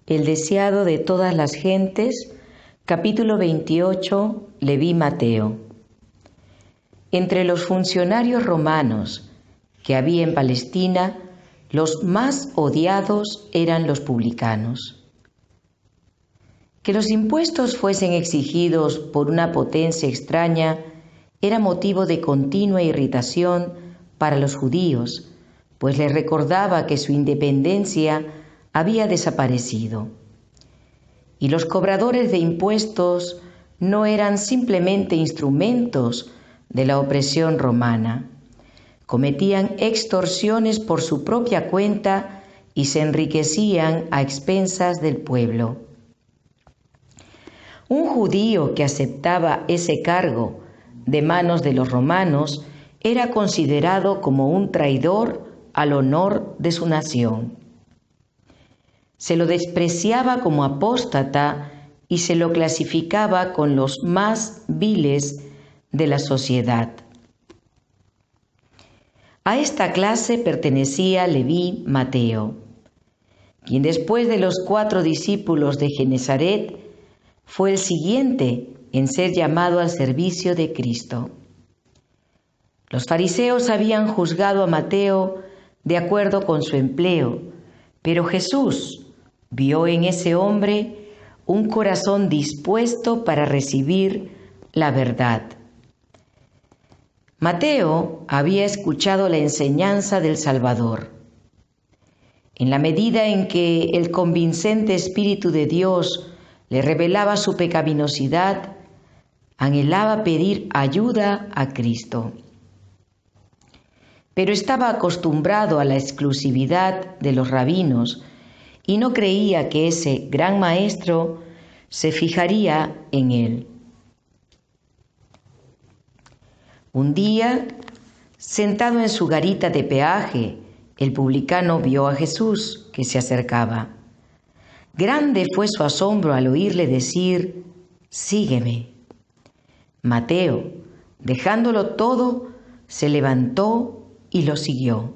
El deseado de todas las gentes, capítulo 28, Leví Mateo. Entre los funcionarios romanos que había en Palestina, los más odiados eran los publicanos. Que los impuestos fuesen exigidos por una potencia extraña era motivo de continua irritación para los judíos, pues les recordaba que su independencia había desaparecido. Y los cobradores de impuestos no eran simplemente instrumentos de la opresión romana. Cometían extorsiones por su propia cuenta y se enriquecían a expensas del pueblo. Un judío que aceptaba ese cargo de manos de los romanos era considerado como un traidor al honor de su nación. Se lo despreciaba como apóstata y se lo clasificaba con los más viles de la sociedad. A esta clase pertenecía Leví Mateo, quien después de los 4 discípulos de Genesaret fue el siguiente en ser llamado al servicio de Cristo. Los fariseos habían juzgado a Mateo de acuerdo con su empleo, pero Jesús vio en ese hombre un corazón dispuesto para recibir la verdad. Mateo había escuchado la enseñanza del Salvador. En la medida en que el convincente Espíritu de Dios le revelaba su pecaminosidad, anhelaba pedir ayuda a Cristo. Pero estaba acostumbrado a la exclusividad de los rabinos y no creía que ese gran maestro se fijaría en él. Un día, sentado en su garita de peaje, el publicano vio a Jesús que se acercaba. Grande fue su asombro al oírle decir: «Sígueme». Mateo, dejándolo todo, se levantó y lo siguió.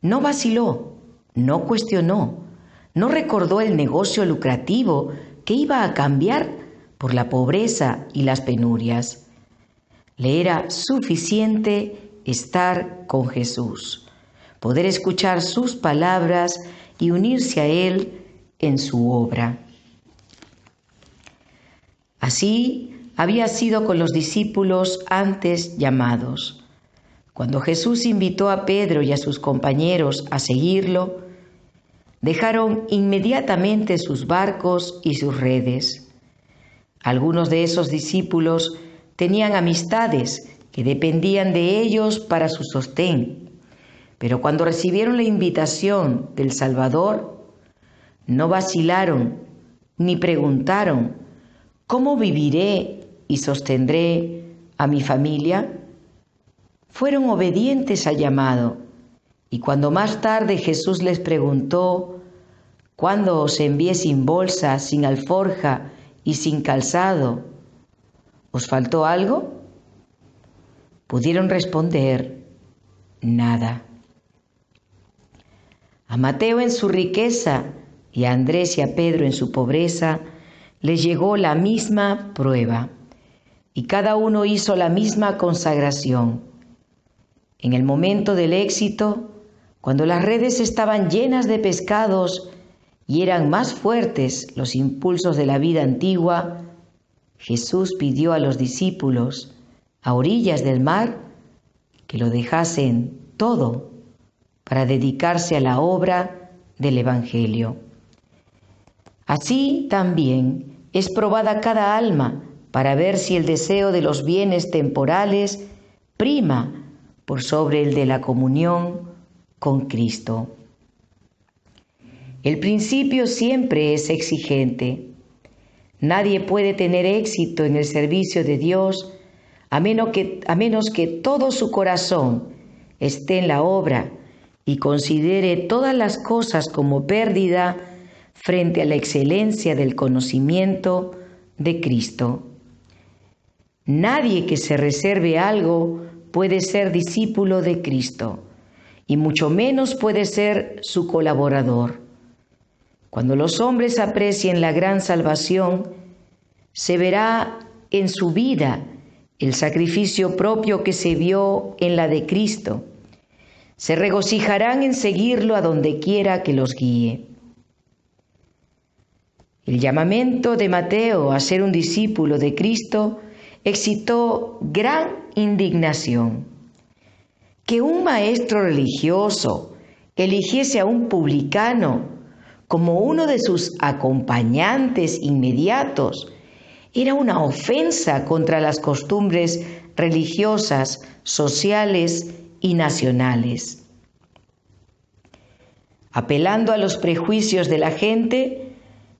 No vaciló, no cuestionó, no recordó el negocio lucrativo que iba a cambiar por la pobreza y las penurias. Le era suficiente estar con Jesús, poder escuchar sus palabras y unirse a Él en su obra. Así había sido con los discípulos antes llamados. Cuando Jesús invitó a Pedro y a sus compañeros a seguirlo, dejaron inmediatamente sus barcos y sus redes. Algunos de esos discípulos tenían amistades que dependían de ellos para su sostén, pero cuando recibieron la invitación del Salvador, no vacilaron ni preguntaron: ¿cómo viviré y sostendré a mi familia? Fueron obedientes al llamado, y cuando más tarde Jesús les preguntó: «¿Cuándo os envié sin bolsa, sin alforja y sin calzado? ¿Os faltó algo?», pudieron responder: «Nada». A Mateo en su riqueza y a Andrés y a Pedro en su pobreza les llegó la misma prueba, y cada uno hizo la misma consagración. En el momento del éxito, cuando las redes estaban llenas de pescados y eran más fuertes los impulsos de la vida antigua, Jesús pidió a los discípulos, a orillas del mar, que lo dejasen todo para dedicarse a la obra del Evangelio. Así también es probada cada alma para ver si el deseo de los bienes temporales prima por sobre el de la comunión con Cristo. El principio siempre es exigente. Nadie puede tener éxito en el servicio de Dios a menos que todo su corazón esté en la obra y considere todas las cosas como pérdida frente a la excelencia del conocimiento de Cristo. Nadie que se reserve algo puede ser discípulo de Cristo, y mucho menos puede ser su colaborador. Cuando los hombres aprecien la gran salvación, se verá en su vida el sacrificio propio que se vio en la de Cristo. Se regocijarán en seguirlo a donde quiera que los guíe. El llamamiento de Mateo a ser un discípulo de Cristo excitó gran indignación. Que un maestro religioso eligiese a un publicano como uno de sus acompañantes inmediatos era una ofensa contra las costumbres religiosas, sociales y nacionales. Apelando a los prejuicios de la gente,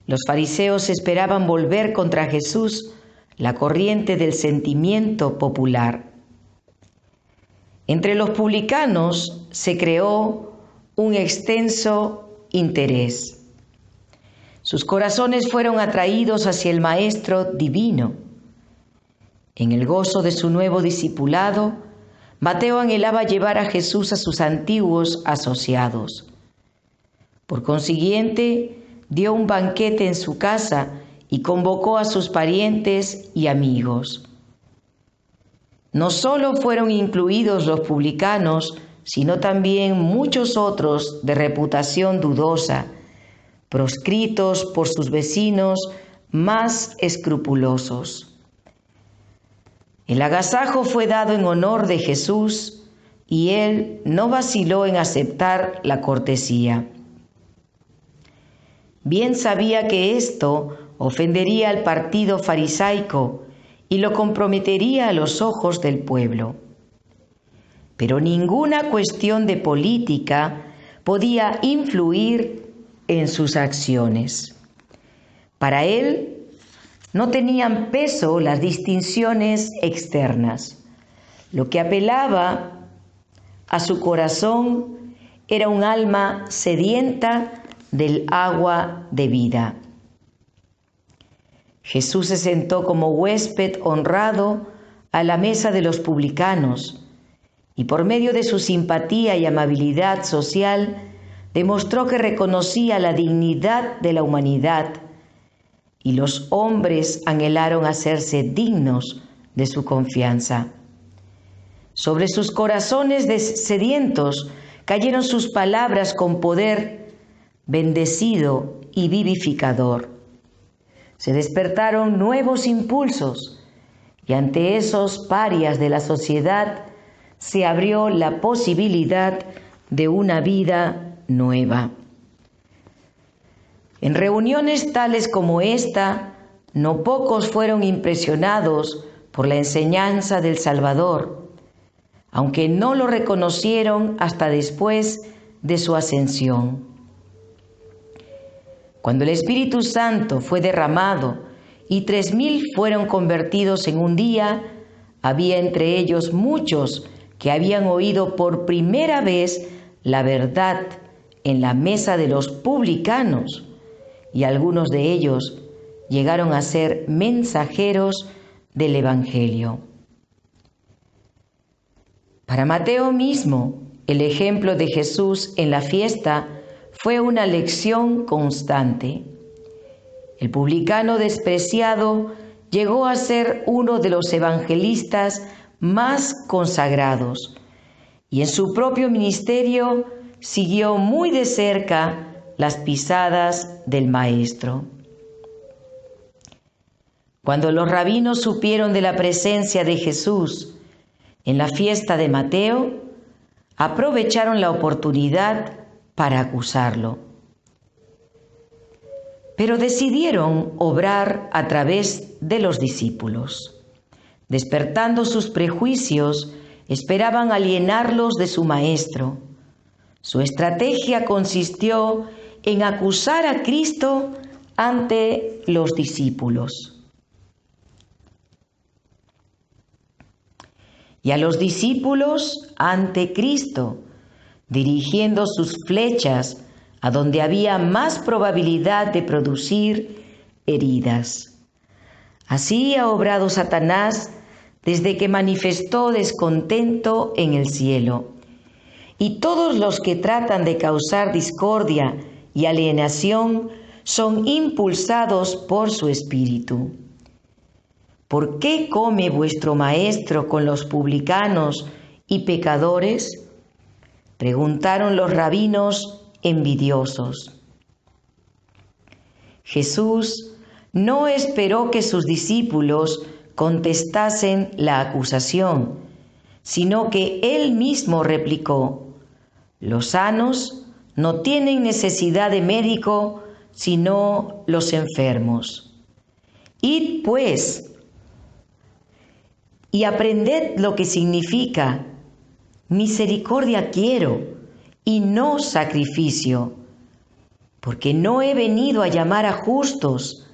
los fariseos esperaban volver contra Jesús la corriente del sentimiento popular. Entre los publicanos se creó un extenso interés. Sus corazones fueron atraídos hacia el Maestro divino. En el gozo de su nuevo discipulado, Mateo anhelaba llevar a Jesús a sus antiguos asociados. Por consiguiente, dio un banquete en su casa y convocó a sus parientes y amigos. No solo fueron incluidos los publicanos, sino también muchos otros de reputación dudosa, proscritos por sus vecinos más escrupulosos. El agasajo fue dado en honor de Jesús y él no vaciló en aceptar la cortesía. Bien sabía que esto ofendería al partido farisaico y lo comprometería a los ojos del pueblo. Pero ninguna cuestión de política podía influir en sus acciones. Para él no tenían peso las distinciones externas. Lo que apelaba a su corazón era un alma sedienta del agua de vida. Jesús se sentó como huésped honrado a la mesa de los publicanos y por medio de su simpatía y amabilidad social demostró que reconocía la dignidad de la humanidad y los hombres anhelaron hacerse dignos de su confianza. Sobre sus corazones sedientos cayeron sus palabras con poder bendecido y vivificador. Se despertaron nuevos impulsos y ante esos parias de la sociedad se abrió la posibilidad de una vida nueva. En reuniones tales como esta, no pocos fueron impresionados por la enseñanza del Salvador, aunque no lo reconocieron hasta después de su ascensión. Cuando el Espíritu Santo fue derramado y 3,000 fueron convertidos en un día, había entre ellos muchos que habían oído por primera vez la verdad en la mesa de los publicanos, y algunos de ellos llegaron a ser mensajeros del Evangelio. Para Mateo mismo, el ejemplo de Jesús en la fiesta fue una lección constante. El publicano despreciado llegó a ser uno de los evangelistas más consagrados y en su propio ministerio siguió muy de cerca las pisadas del Maestro. Cuando los rabinos supieron de la presencia de Jesús en la fiesta de Mateo, aprovecharon la oportunidad para acusarlo. Pero decidieron obrar a través de los discípulos. Despertando sus prejuicios, esperaban alienarlos de su Maestro. Su estrategia consistió en acusar a Cristo ante los discípulos. Y a los discípulos ante Cristo, dirigiendo sus flechas a donde había más probabilidad de producir heridas. Así ha obrado Satanás desde que manifestó descontento en el cielo. Y todos los que tratan de causar discordia y alienación son impulsados por su espíritu. ¿Por qué come vuestro maestro con los publicanos y pecadores?, preguntaron los rabinos envidiosos. Jesús no esperó que sus discípulos contestasen la acusación, sino que él mismo replicó: los sanos no tienen necesidad de médico, sino los enfermos. Id pues y aprended lo que significa: misericordia quiero y no sacrificio, porque no he venido a llamar a justos,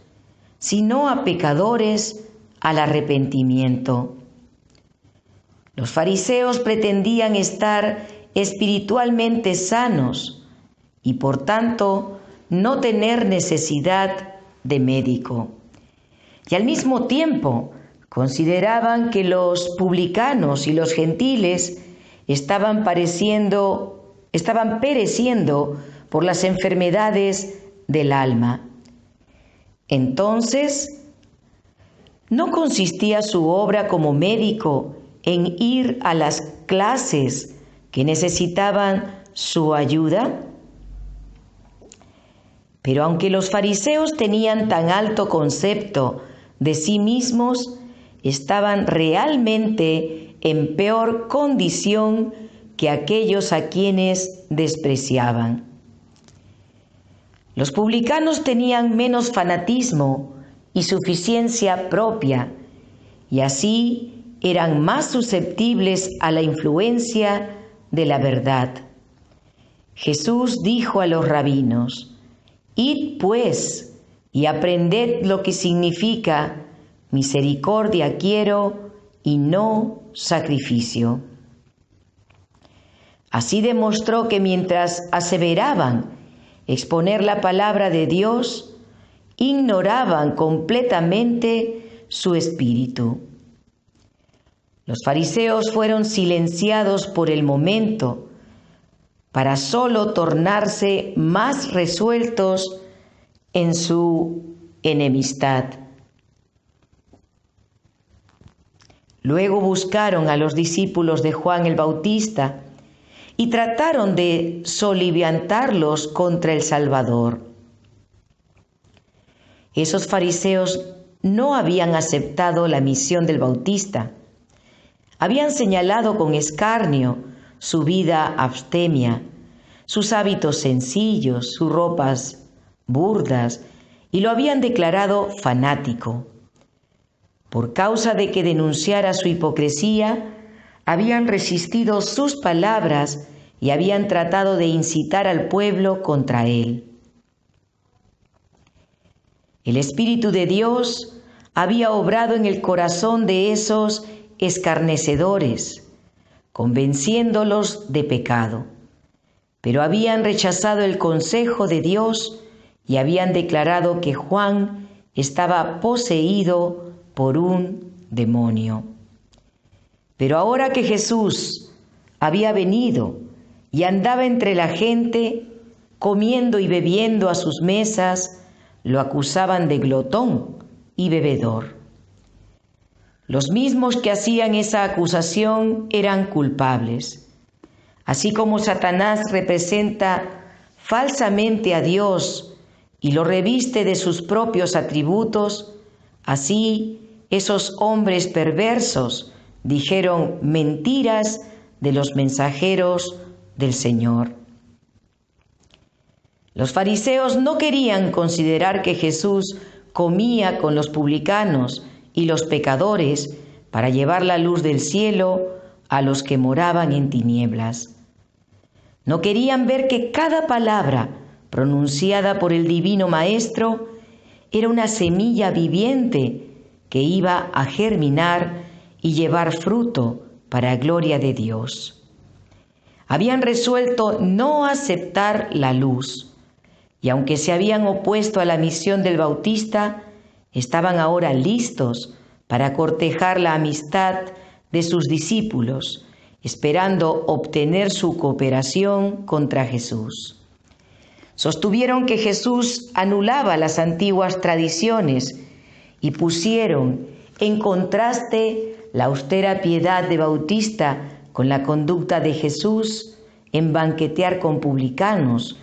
sino a pecadores al arrepentimiento. Los fariseos pretendían estar espiritualmente sanos y por tanto no tener necesidad de médico. Y al mismo tiempo consideraban que los publicanos y los gentiles estaban pereciendo por las enfermedades del alma. Entonces, ¿no consistía su obra como médico en ir a las clases que necesitaban su ayuda? Pero aunque los fariseos tenían tan alto concepto de sí mismos, estaban realmente en peor condición que aquellos a quienes despreciaban. Los publicanos tenían menos fanatismo y suficiencia propia, y así eran más susceptibles a la influencia de la verdad. Jesús dijo a los rabinos: id pues y aprended lo que significa misericordia quiero y no sacrificio. Así demostró que mientras aseveraban exponer la palabra de Dios, ignoraban completamente su espíritu. Los fariseos fueron silenciados por el momento para solo tornarse más resueltos en su enemistad. Luego buscaron a los discípulos de Juan el Bautista y trataron de soliviantarlos contra el Salvador. Esos fariseos no habían aceptado la misión del Bautista. Habían señalado con escarnio su vida abstemia, sus hábitos sencillos, sus ropas burdas, y lo habían declarado fanático. Por causa de que denunciara su hipocresía, habían resistido sus palabras y habían tratado de incitar al pueblo contra él. El Espíritu de Dios había obrado en el corazón de esos escarnecedores, convenciéndolos de pecado, pero habían rechazado el consejo de Dios y habían declarado que Juan estaba poseído por un demonio. Pero ahora que Jesús había venido y andaba entre la gente, comiendo y bebiendo a sus mesas, lo acusaban de glotón y bebedor. Los mismos que hacían esa acusación eran culpables. Así como Satanás representa falsamente a Dios y lo reviste de sus propios atributos, así esos hombres perversos dijeron mentiras de los mensajeros del Señor. Los fariseos no querían considerar que Jesús comía con los publicanos y los pecadores para llevar la luz del cielo a los que moraban en tinieblas. No querían ver que cada palabra pronunciada por el Divino Maestro era una semilla viviente que iba a germinar y llevar fruto para gloria de Dios. Habían resuelto no aceptar la luz, y aunque se habían opuesto a la misión del Bautista, estaban ahora listos para cortejar la amistad de sus discípulos, esperando obtener su cooperación contra Jesús. Sostuvieron que Jesús anulaba las antiguas tradiciones y pusieron en contraste la austera piedad de Bautista con la conducta de Jesús en banquetear con publicanos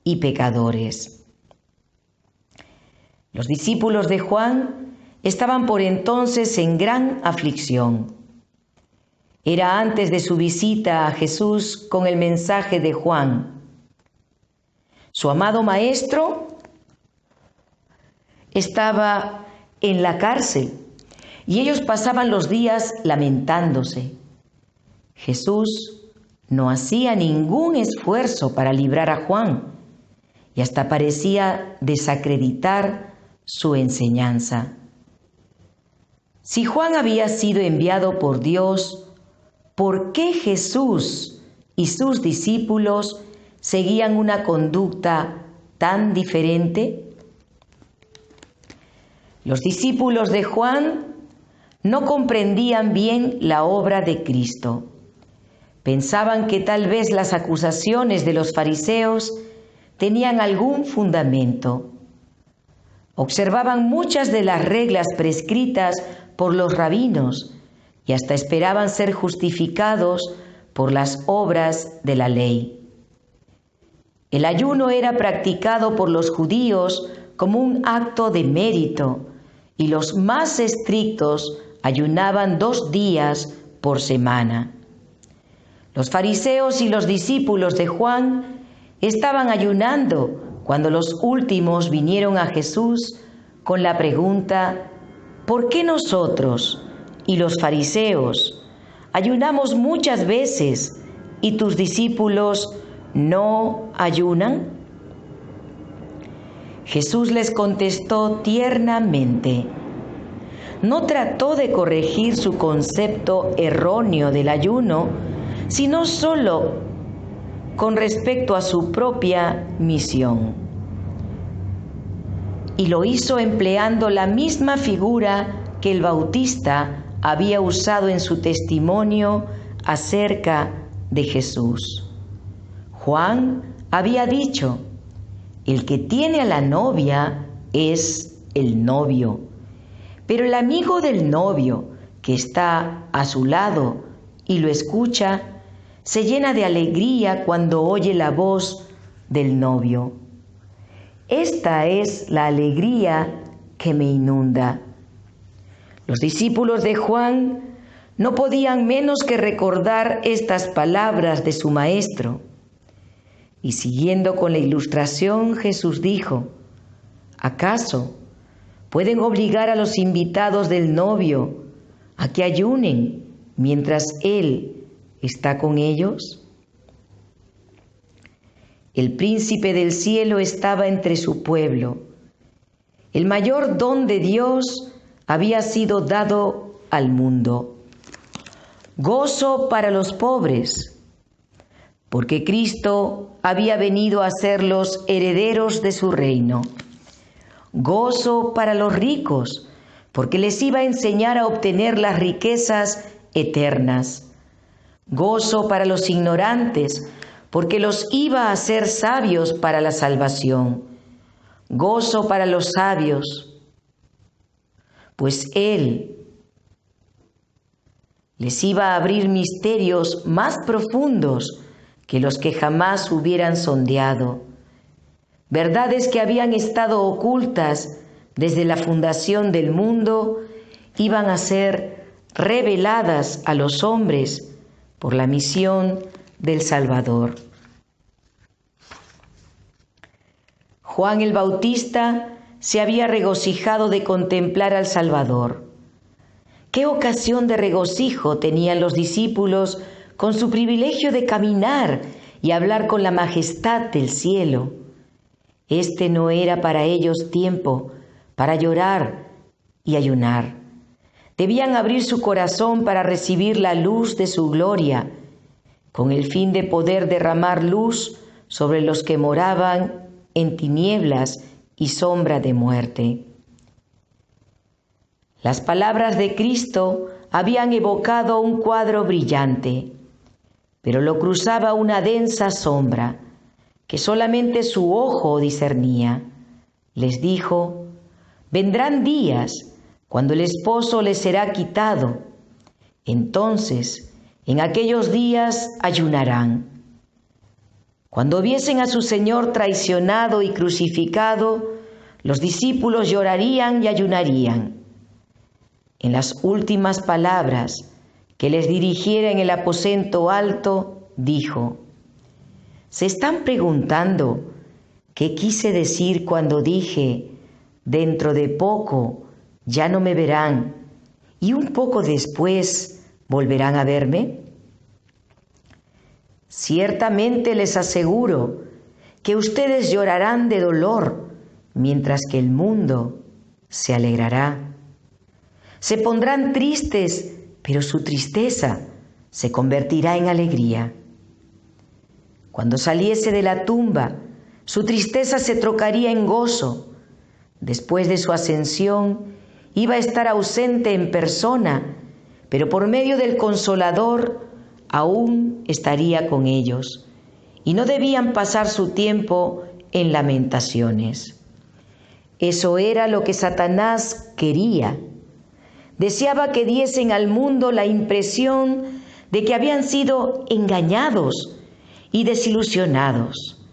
y pecadores. Los discípulos de Juan estaban por entonces en gran aflicción. Era antes de su visita a Jesús con el mensaje de Juan. Su amado maestro estaba en la cárcel y ellos pasaban los días lamentándose. Jesús no hacía ningún esfuerzo para librar a Juan y hasta parecía desacreditar su enseñanza. Si Juan había sido enviado por Dios, ¿por qué Jesús y sus discípulos seguían una conducta tan diferente? Los discípulos de Juan no comprendían bien la obra de Cristo. Pensaban que tal vez las acusaciones de los fariseos tenían algún fundamento. Observaban muchas de las reglas prescritas por los rabinos y hasta esperaban ser justificados por las obras de la ley. El ayuno era practicado por los judíos como un acto de mérito y los más estrictos ayunaban 2 días por semana. Los fariseos y los discípulos de Juan estaban ayunando cuando los últimos vinieron a Jesús con la pregunta: ¿por qué nosotros y los fariseos ayunamos muchas veces y tus discípulos no ayunan? Jesús les contestó tiernamente. No trató de corregir su concepto erróneo del ayuno, sino solo con respecto a su propia misión. Y lo hizo empleando la misma figura que el Bautista había usado en su testimonio acerca de Jesús. Juan había dicho: el que tiene a la novia es el novio, pero el amigo del novio que está a su lado y lo escucha, se llena de alegría cuando oye la voz del novio. Esta es la alegría que me inunda. Los discípulos de Juan no podían menos que recordar estas palabras de su maestro. Y siguiendo con la ilustración, Jesús dijo: ¿acaso pueden obligar a los invitados del novio a que ayunen mientras él está con ellos? El príncipe del cielo estaba entre su pueblo. El mayor don de Dios había sido dado al mundo. Gozo para los pobres, porque Cristo había venido a ser los herederos de su reino. Gozo para los ricos, porque les iba a enseñar a obtener las riquezas eternas. Gozo para los ignorantes, porque los iba a hacer sabios para la salvación. Gozo para los sabios, pues Él les iba a abrir misterios más profundos que los que jamás hubieran sondeado. Verdades que habían estado ocultas desde la fundación del mundo iban a ser reveladas a los hombres por la misión del Salvador. Juan el Bautista se había regocijado de contemplar al Salvador. ¿Qué ocasión de regocijo tenían los discípulos con su privilegio de caminar y hablar con la majestad del cielo? Este no era para ellos tiempo para llorar y ayunar. Debían abrir su corazón para recibir la luz de su gloria, con el fin de poder derramar luz sobre los que moraban en tinieblas y sombra de muerte. Las palabras de Cristo habían evocado un cuadro brillante, pero lo cruzaba una densa sombra, que solamente su ojo discernía. Les dijo: vendrán días cuando el esposo les será quitado. Entonces, en aquellos días ayunarán. Cuando viesen a su Señor traicionado y crucificado, los discípulos llorarían y ayunarían. En las últimas palabras que les dirigiera en el aposento alto, dijo: ¿se están preguntando qué quise decir cuando dije, dentro de poco ya no me verán y un poco después volverán a verme? Ciertamente les aseguro que ustedes llorarán de dolor, mientras que el mundo se alegrará. Se pondrán tristes, pero su tristeza se convertirá en alegría. Cuando saliese de la tumba, su tristeza se trocaría en gozo. Después de su ascensión, iba a estar ausente en persona, pero por medio del Consolador aún estaría con ellos, y no debían pasar su tiempo en lamentaciones. Eso era lo que Satanás quería. Deseaba que diesen al mundo la impresión de que habían sido engañados y desilusionados,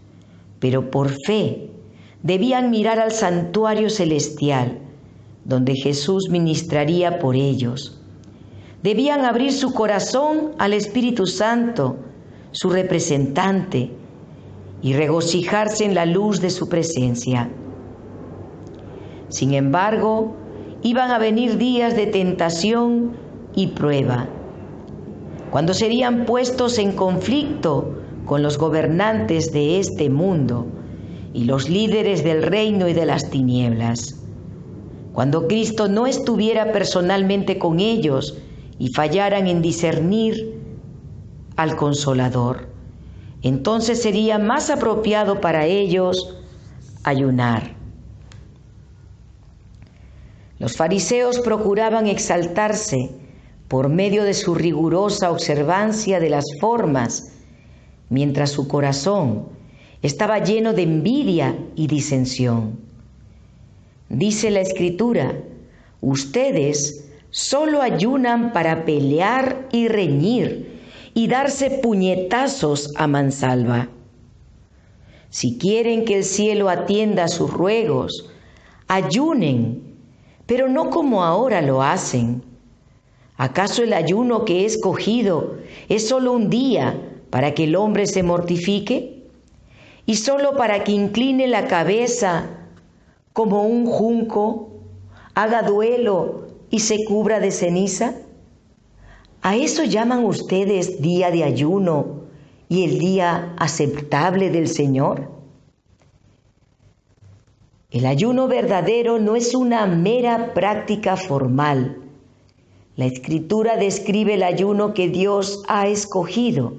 pero por fe debían mirar al santuario celestial, donde Jesús ministraría por ellos. Debían abrir su corazón al Espíritu Santo, su representante, y regocijarse en la luz de su presencia. Sin embargo, iban a venir días de tentación y prueba, cuando serían puestos en conflicto con los gobernantes de este mundo y los líderes del reino y de las tinieblas. Cuando Cristo no estuviera personalmente con ellos y fallaran en discernir al Consolador, entonces sería más apropiado para ellos ayunar. Los fariseos procuraban exaltarse por medio de su rigurosa observancia de las formas, mientras su corazón estaba lleno de envidia y disensión. Dice la Escritura: ustedes solo ayunan para pelear y reñir y darse puñetazos a mansalva. Si quieren que el cielo atienda a sus ruegos, ayunen, pero no como ahora lo hacen. ¿Acaso el ayuno que he escogido es solo un día para que el hombre se mortifique? ¿Y solo para que incline la cabeza como un junco, haga duelo y se cubra de ceniza? ¿A eso llaman ustedes día de ayuno y el día aceptable del Señor? El ayuno verdadero no es una mera práctica formal. La Escritura describe el ayuno que Dios ha escogido: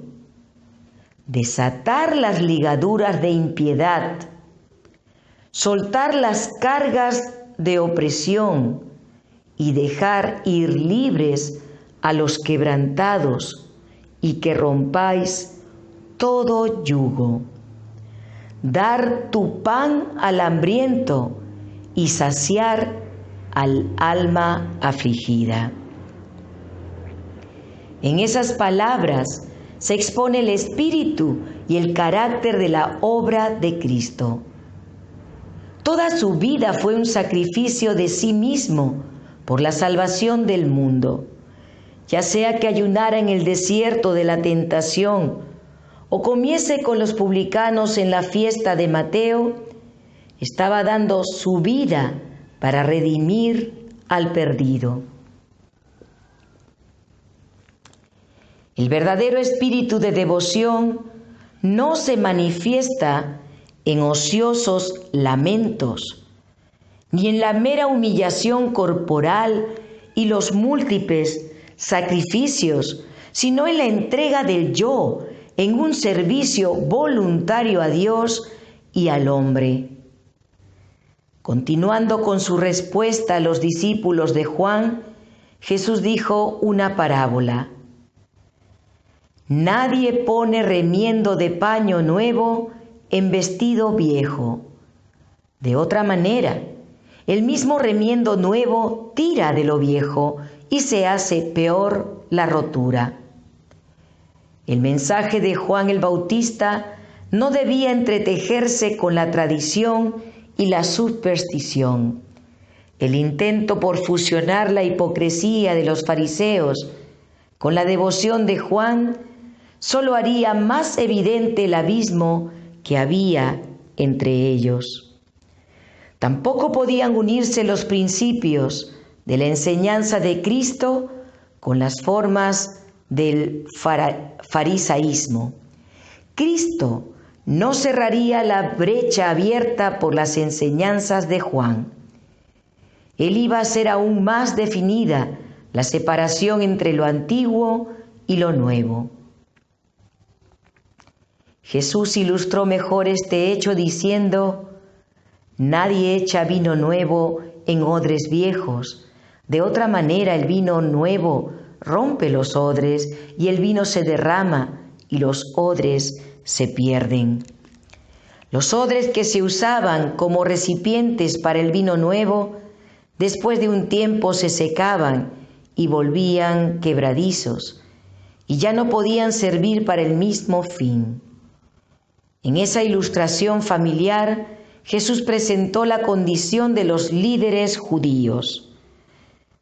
desatar las ligaduras de impiedad, soltar las cargas de opresión y dejar ir libres a los quebrantados, y que rompáis todo yugo. Dar tu pan al hambriento y saciar al alma afligida. En esas palabras se expone el espíritu y el carácter de la obra de Cristo. Toda su vida fue un sacrificio de sí mismo por la salvación del mundo. Ya sea que ayunara en el desierto de la tentación o comiese con los publicanos en la fiesta de Mateo, estaba dando su vida para redimir al perdido. El verdadero espíritu de devoción no se manifiesta en ociosos lamentos, ni en la mera humillación corporal y los múltiples sacrificios, sino en la entrega del yo, en un servicio voluntario a Dios y al hombre. Continuando con su respuesta a los discípulos de Juan, Jesús dijo una parábola: nadie pone remiendo de paño nuevo en vestido viejo. De otra manera, el mismo remiendo nuevo tira de lo viejo y se hace peor la rotura. El mensaje de Juan el Bautista no debía entretejerse con la tradición y la superstición. El intento por fusionar la hipocresía de los fariseos con la devoción de Juan solo haría más evidente el abismo que había entre ellos. Tampoco podían unirse los principios de la enseñanza de Cristo con las formas del farisaísmo. Cristo no cerraría la brecha abierta por las enseñanzas de Juan. Él iba a hacer aún más definida la separación entre lo antiguo y lo nuevo. Jesús ilustró mejor este hecho diciendo: nadie echa vino nuevo en odres viejos. De otra manera, el vino nuevo rompe los odres y el vino se derrama y los odres se pierden. Los odres que se usaban como recipientes para el vino nuevo, después de un tiempo se secaban y volvían quebradizos, y ya no podían servir para el mismo fin. En esa ilustración familiar, Jesús presentó la condición de los líderes judíos.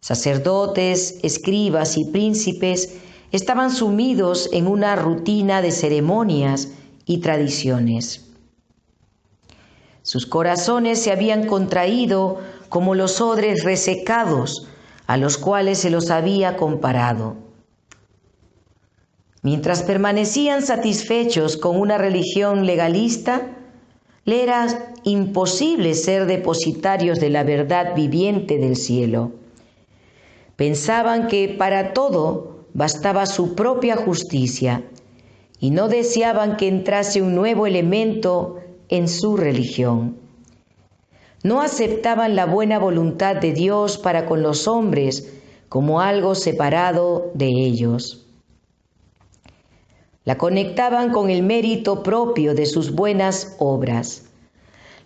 Sacerdotes, escribas y príncipes estaban sumidos en una rutina de ceremonias y tradiciones. Sus corazones se habían contraído como los odres resecados a los cuales se los había comparado. Mientras permanecían satisfechos con una religión legalista, le era imposible ser depositarios de la verdad viviente del cielo. Pensaban que para todo bastaba su propia justicia y no deseaban que entrase un nuevo elemento en su religión. No aceptaban la buena voluntad de Dios para con los hombres como algo separado de ellos. La conectaban con el mérito propio de sus buenas obras.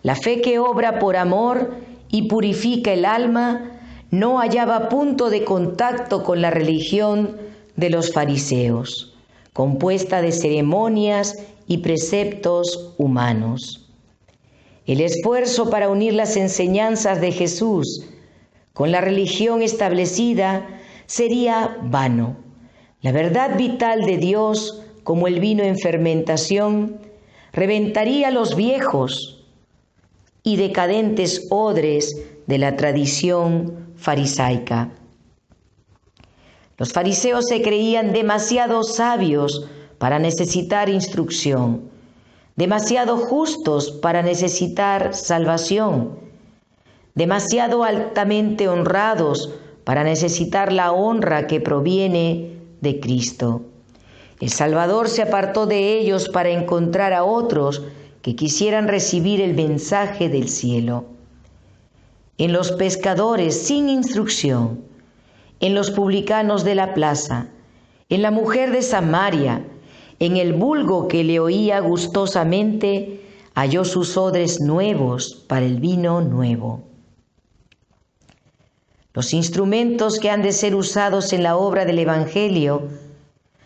La fe que obra por amor y purifica el alma no hallaba punto de contacto con la religión de los fariseos, compuesta de ceremonias y preceptos humanos. El esfuerzo para unir las enseñanzas de Jesús con la religión establecida sería vano. La verdad vital de Dios, como el vino en fermentación, reventaría los viejos y decadentes odres de la tradición farisaica. Los fariseos se creían demasiado sabios para necesitar instrucción, demasiado justos para necesitar salvación, demasiado altamente honrados para necesitar la honra que proviene de Cristo. El Salvador se apartó de ellos para encontrar a otros que quisieran recibir el mensaje del cielo. En los pescadores sin instrucción, en los publicanos de la plaza, en la mujer de Samaria, en el vulgo que le oía gustosamente, halló sus odres nuevos para el vino nuevo. Los instrumentos que han de ser usados en la obra del Evangelio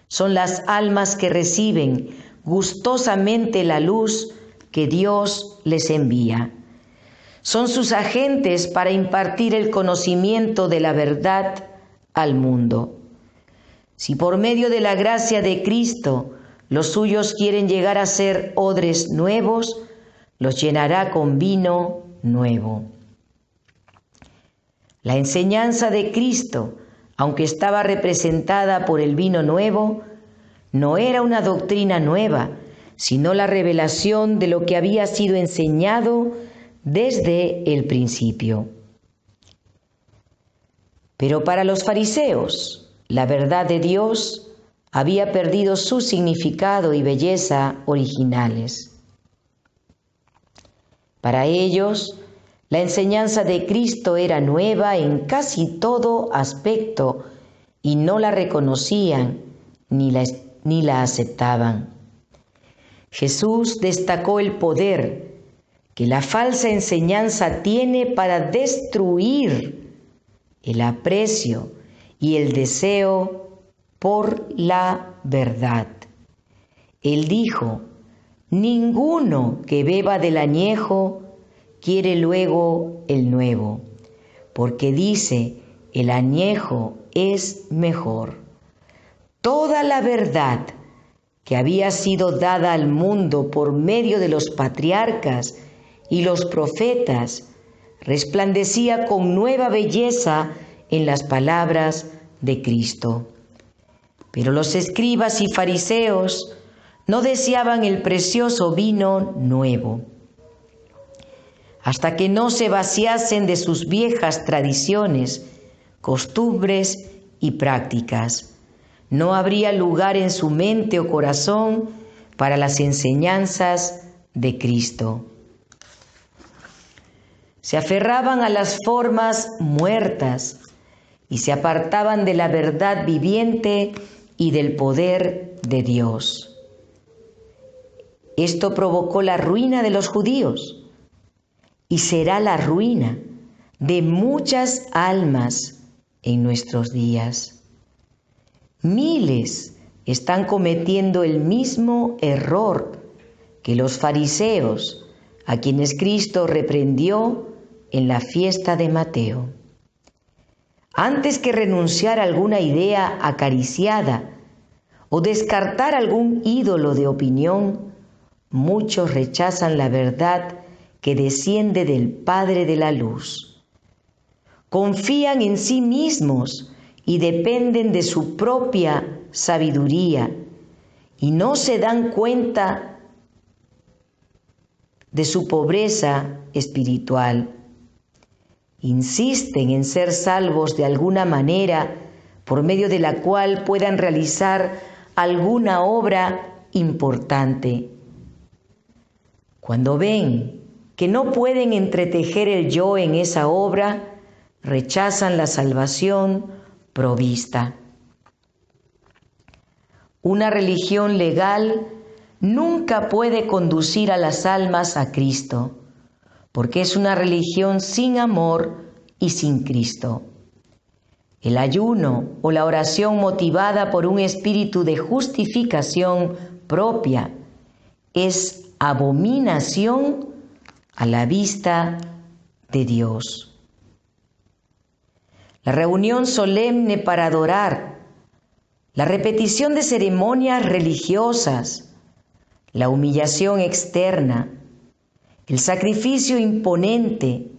son las almas que reciben gustosamente la luz que Dios les envía. Son sus agentes para impartir el conocimiento de la verdad al mundo. Si por medio de la gracia de Cristo los suyos quieren llegar a ser odres nuevos, los llenará con vino nuevo. La enseñanza de Cristo, aunque estaba representada por el vino nuevo, no era una doctrina nueva, sino la revelación de lo que había sido enseñado desde el principio. Pero para los fariseos, la verdad de Dios había perdido su significado y belleza originales. Para ellos, la enseñanza de Cristo era nueva en casi todo aspecto y no la reconocían ni la aceptaban. Jesús destacó el poder que la falsa enseñanza tiene para destruir el aprecio y el deseo por la verdad. Él dijo: ninguno que beba del añejo quiere luego el nuevo, porque dice: el añejo es mejor. Toda la verdad que había sido dada al mundo por medio de los patriarcas y los profetas resplandecía con nueva belleza en las palabras de Cristo. Pero los escribas y fariseos no deseaban el precioso vino nuevo, hasta que no se vaciasen de sus viejas tradiciones, costumbres y prácticas. No habría lugar en su mente o corazón para las enseñanzas de Cristo. Se aferraban a las formas muertas y se apartaban de la verdad viviente y del poder de Dios. Esto provocó la ruina de los judíos y será la ruina de muchas almas en nuestros días. Miles están cometiendo el mismo error que los fariseos, a quienes Cristo reprendió en la fiesta de Mateo. Antes que renunciar a alguna idea acariciada o descartar algún ídolo de opinión, muchos rechazan la verdad que desciende del Padre de la Luz. Confían en sí mismos y dependen de su propia sabiduría y no se dan cuenta de su pobreza espiritual. Insisten en ser salvos de alguna manera por medio de la cual puedan realizar alguna obra importante. Cuando ven que no pueden entretejer el yo en esa obra, rechazan la salvación provista. Una religión legal nunca puede conducir a las almas a Cristo, porque es una religión sin amor y sin Cristo. El ayuno o la oración motivada por un espíritu de justificación propia es abominación a la vista de Dios. La reunión solemne para adorar, la repetición de ceremonias religiosas, la humillación externa, el sacrificio imponente,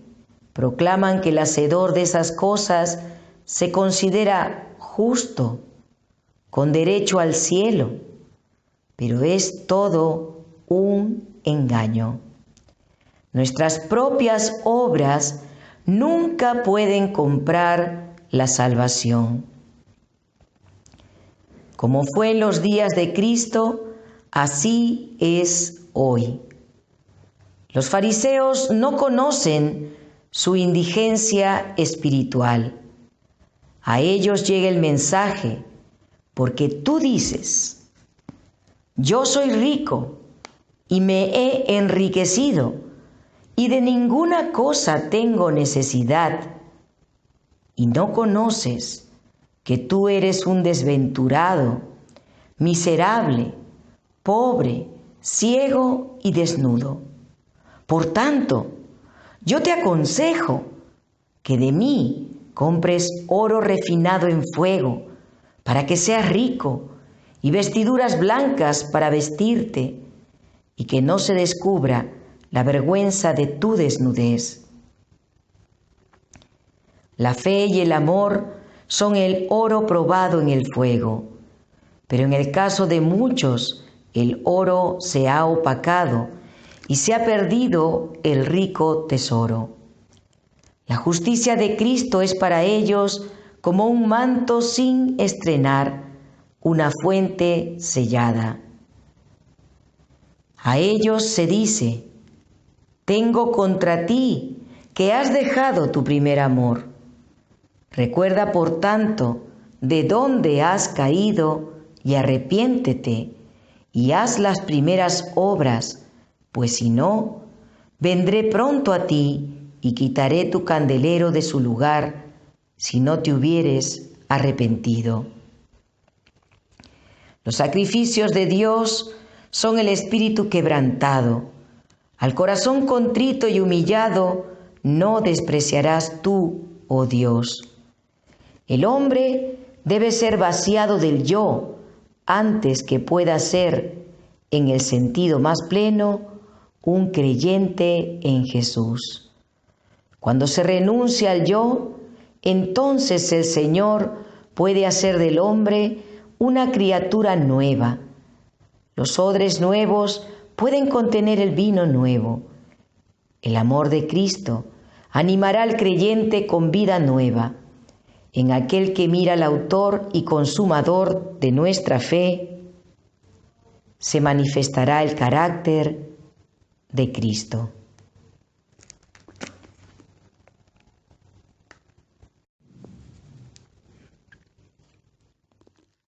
proclaman que el hacedor de esas cosas se considera justo, con derecho al cielo, pero es todo un engaño. Nuestras propias obras nunca pueden comprar la salvación. Como fue en los días de Cristo, así es hoy. Los fariseos no conocen su indigencia espiritual. A ellos llega el mensaje, porque tú dices: yo soy rico y me he enriquecido, y de ninguna cosa tengo necesidad, y no conoces que tú eres un desventurado, miserable, pobre, ciego y desnudo. Por tanto, yo te aconsejo que de mí compres oro refinado en fuego, para que seas rico, y vestiduras blancas para vestirte, y que no se descubra la vergüenza de tu desnudez. La fe y el amor son el oro probado en el fuego, pero en el caso de muchos el oro se ha opacado y se ha perdido el rico tesoro. La justicia de Cristo es para ellos como un manto sin estrenar, una fuente sellada. A ellos se dice: tengo contra ti que has dejado tu primer amor. Recuerda, por tanto, de dónde has caído y arrepiéntete y haz las primeras obras, pues si no, vendré pronto a ti y quitaré tu candelero de su lugar, si no te hubieres arrepentido. Los sacrificios de Dios son el espíritu quebrantado. Al corazón contrito y humillado no despreciarás tú, oh Dios. El hombre debe ser vaciado del yo antes que pueda ser, en el sentido más pleno, un creyente en Jesús. Cuando se renuncia al yo, entonces el Señor puede hacer del hombre una criatura nueva. Los odres nuevos pueden contener el vino nuevo. El amor de Cristo animará al creyente con vida nueva. En aquel que mira al autor y consumador de nuestra fe, se manifestará el carácter de Cristo.